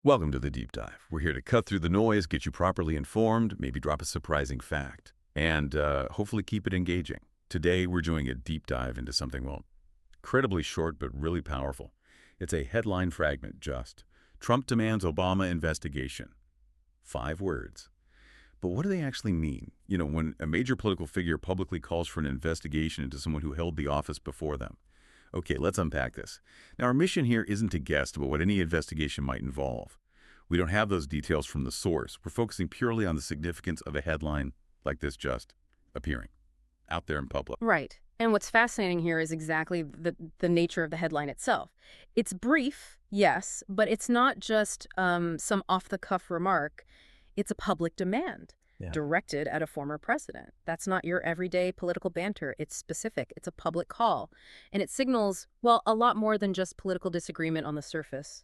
Welcome to the Deep Dive. We're here to cut through the noise, get you properly informed, maybe drop a surprising fact, and hopefully keep it engaging. Today, we're doing a deep dive into something, well, incredibly short but really powerful. It's a headline fragment, just. Trump demands Obama investigation. 5 words. But what do they actually mean? You know, when a major political figure publicly calls for an investigation into someone who held the office before them. Okay, let's unpack this. Now, our mission here isn't to guess about what any investigation might involve. We don't have those details from the source. We're focusing purely on the significance of a headline like this just appearing out there in public. Right. And what's fascinating here is exactly the nature of the headline itself. It's brief, yes, but it's not just some off-the-cuff remark. It's a public demand directed at a former president. That's not your everyday political banter. It's specific. It's a public call. And it signals, well, a lot more than just political disagreement on the surface.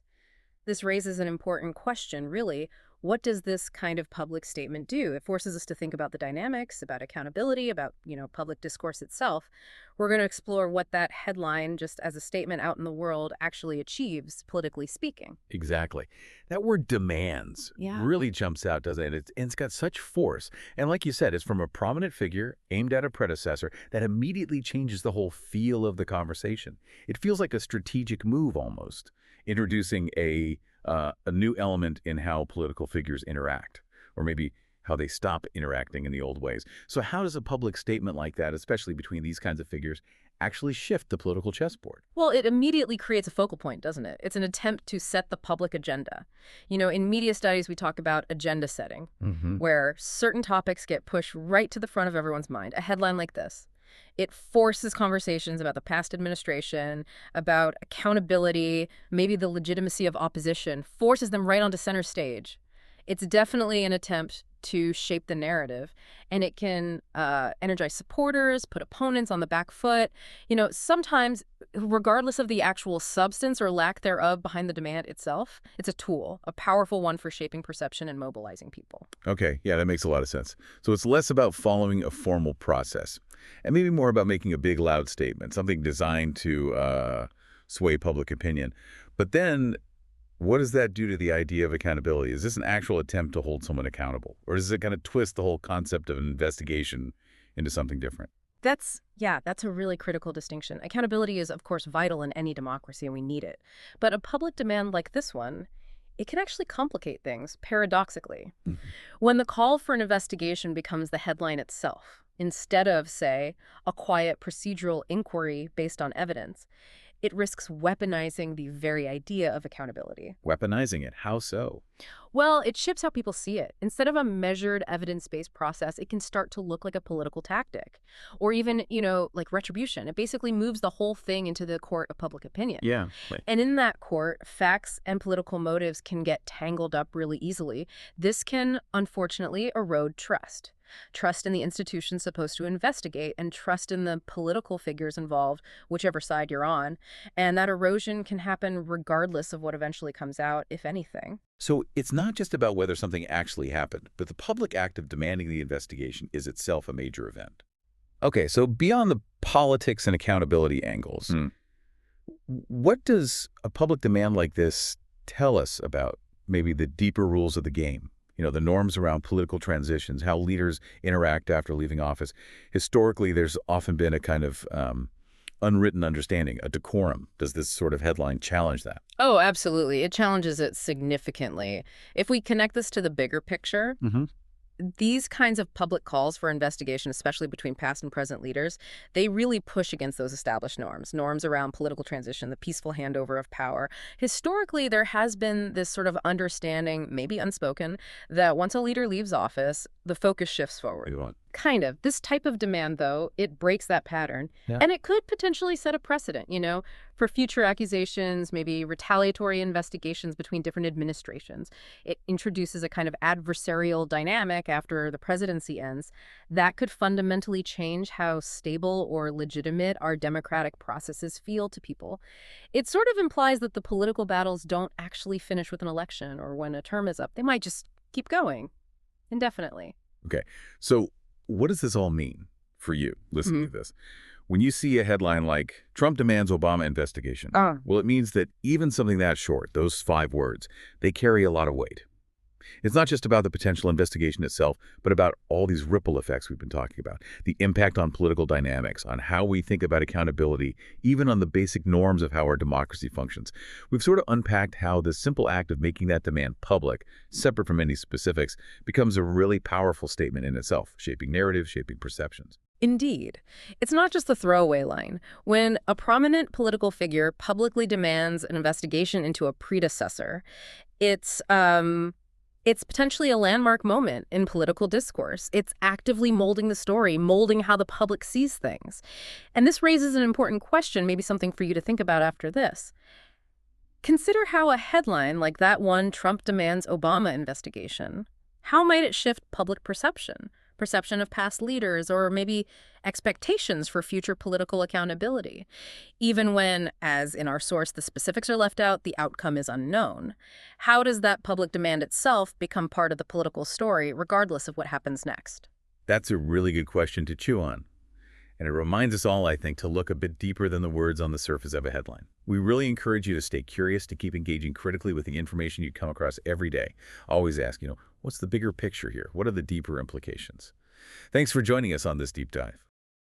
This raises an important question, really. What does this kind of public statement do? It forces us to think about the dynamics, about accountability, about, public discourse itself. We're going to explore what that headline, just as a statement out in the world, actually achieves, politically speaking. Exactly. That word demands really jumps out, doesn't it? It's got such force. And like you said, it's from a prominent figure aimed at a predecessor that immediately changes the whole feel of the conversation. It feels like a strategic move almost, introducing a new element in how political figures interact, or maybe how they stop interacting in the old ways. So how does a public statement like that, especially between these kinds of figures, actually shift the political chessboard? Well, it immediately creates a focal point, doesn't it? It's an attempt to set the public agenda. In media studies, we talk about agenda setting, where certain topics get pushed right to the front of everyone's mind. A headline like this. It forces conversations about the past administration, about accountability, maybe the legitimacy of opposition, forces them right onto center stage. It's definitely an attempt to shape the narrative, and it can energize supporters, put opponents on the back foot. Sometimes, regardless of the actual substance or lack thereof behind the demand itself, it's a tool, a powerful one for shaping perception and mobilizing people. Okay, yeah, that makes a lot of sense. So it's less about following a formal process, and maybe more about making a big, loud statement, something designed to sway public opinion. But then, what does that do to the idea of accountability? Is this an actual attempt to hold someone accountable? Or does it kind of twist the whole concept of an investigation into something different? That's a really critical distinction. Accountability is, of course, vital in any democracy, and we need it. But a public demand like this one, it can actually complicate things, paradoxically. When the call for an investigation becomes the headline itself, instead of, say, a quiet procedural inquiry based on evidence, it risks weaponizing the very idea of accountability. Weaponizing it. How so? Well, it shifts how people see it. Instead of a measured, evidence-based process, it can start to look like a political tactic. Or even, like retribution. It basically moves the whole thing into the court of public opinion. Yeah. And in that court, facts and political motives can get tangled up really easily. This can, unfortunately, erode trust. Trust in the institutions supposed to investigate, and trust in the political figures involved, whichever side you're on. And that erosion can happen regardless of what eventually comes out, if anything. So it's not just about whether something actually happened, but the public act of demanding the investigation is itself a major event. Okay, so beyond the politics and accountability angles, what does a public demand like this tell us about maybe the deeper rules of the game? The norms around political transitions, how leaders interact after leaving office. Historically, there's often been a kind of unwritten understanding, a decorum. Does this sort of headline challenge that? Oh, absolutely. It challenges it significantly. If we connect this to the bigger picture, these kinds of public calls for investigation, especially between past and present leaders, they really push against those established norms around political transition, the peaceful handover of power. Historically, there has been this sort of understanding, maybe unspoken, that once a leader leaves office, the focus shifts forward. Kind of. This type of demand, though, it breaks that pattern. And it could potentially set a precedent, for future accusations, maybe retaliatory investigations between different administrations. It introduces a kind of adversarial dynamic after the presidency ends that could fundamentally change how stable or legitimate our democratic processes feel to people. It sort of implies that the political battles don't actually finish with an election or when a term is up. They might just keep going indefinitely. Okay, so what does this all mean for you, listening to this? When you see a headline like, Trump demands Obama investigation, well, it means that even something that short, those 5 words, they carry a lot of weight. It's not just about the potential investigation itself, but about all these ripple effects we've been talking about, the impact on political dynamics, on how we think about accountability, even on the basic norms of how our democracy functions. We've sort of unpacked how the simple act of making that demand public, separate from any specifics, becomes a really powerful statement in itself, shaping narratives, shaping perceptions. Indeed. It's not just the throwaway line. When a prominent political figure publicly demands an investigation into a predecessor, it's potentially a landmark moment in political discourse. It's actively molding the story, molding how the public sees things. And this raises an important question, maybe something for you to think about after this. Consider how a headline like that one, Trump demands Obama investigation, how might it shift public perception? Perception of past leaders, or maybe expectations for future political accountability. Even when, as in our source, the specifics are left out, the outcome is unknown. How does that public demand itself become part of the political story, regardless of what happens next? That's a really good question to chew on. And it reminds us all, I think, to look a bit deeper than the words on the surface of a headline. We really encourage you to stay curious, to keep engaging critically with the information you come across every day. Always ask, what's the bigger picture here? What are the deeper implications? Thanks for joining us on this deep dive.